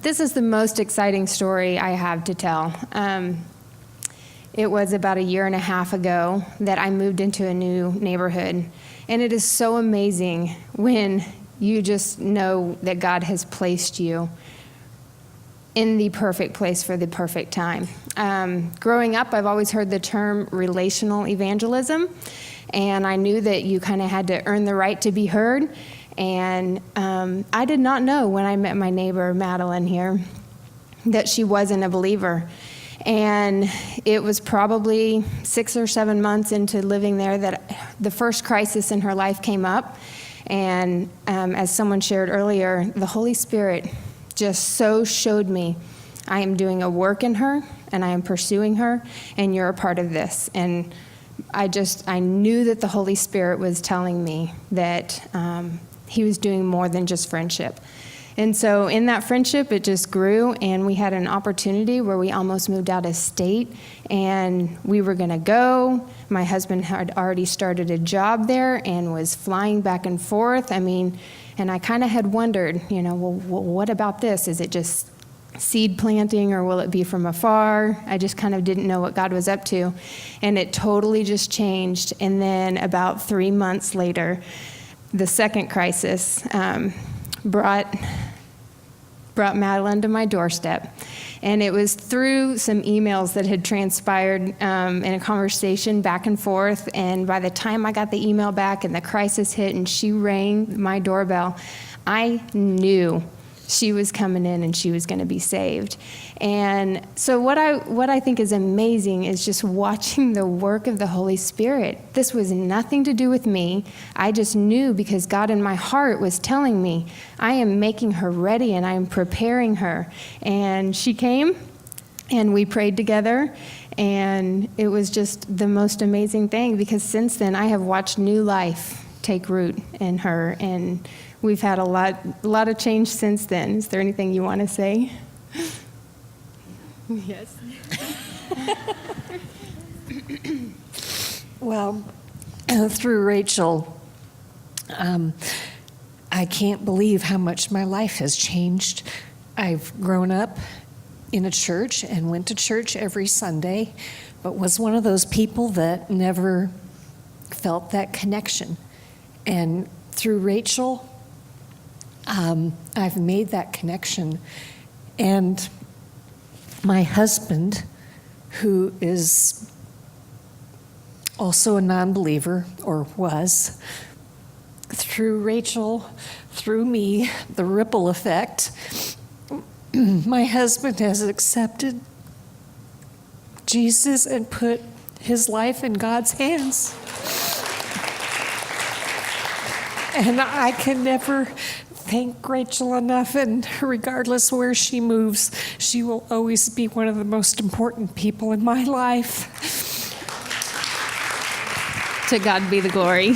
This is the most exciting story I have to tell. It was about 1.5 years ago that I moved into a new neighborhood. And it is so amazing when you just know that God has placed you in the perfect place for the perfect time. Growing up, I've always heard the term relational evangelism, and I knew that you kind of had to earn the right to be heard. And I did not know when I met my neighbor, Madeline, here, that she wasn't a believer. And it was probably 6 or 7 months into living there that the first crisis in her life came up. And as someone shared earlier, the Holy Spirit just so showed me, I am doing a work in her, and I am pursuing her, and you're a part of this. And I knew that the Holy Spirit was telling me that he was doing more than just friendship. And so in that friendship, it just grew, and we had an opportunity where we almost moved out of state, and we were going to go. My husband had already started a job there and was flying back and forth. And I kind of had wondered, well, what about this? Is it just seed planting, or will it be from afar? I just kind of didn't know what God was up to, and it totally just changed. And then about 3 months later, the second crisis brought Madeline to my doorstep. And it was through some emails that had transpired in a conversation back and forth. And by the time I got the email back and the crisis hit and she rang my doorbell, I knew she was coming in and she was going to be saved. And so what I think is amazing is just watching the work of the Holy Spirit. This was nothing to do with me. I just knew, because God in my heart was telling me, I am making her ready and I am preparing her. And she came and we prayed together, and it was just the most amazing thing, because since then I have watched new life take root in her, and we've had a lot of change since then. Is there anything you want to say? Yes. Well, through Rachel, I can't believe how much my life has changed. I've grown up in a church and went to church every Sunday, but was one of those people that never felt that connection. And through Rachel, I've made that connection. And my husband, who is also a non-believer, or was, through Rachel, through me, the ripple effect, my husband has accepted Jesus and put his life in God's hands. And I can never thank Rachel enough, and regardless where she moves, she will always be one of the most important people in my life. To God be the glory.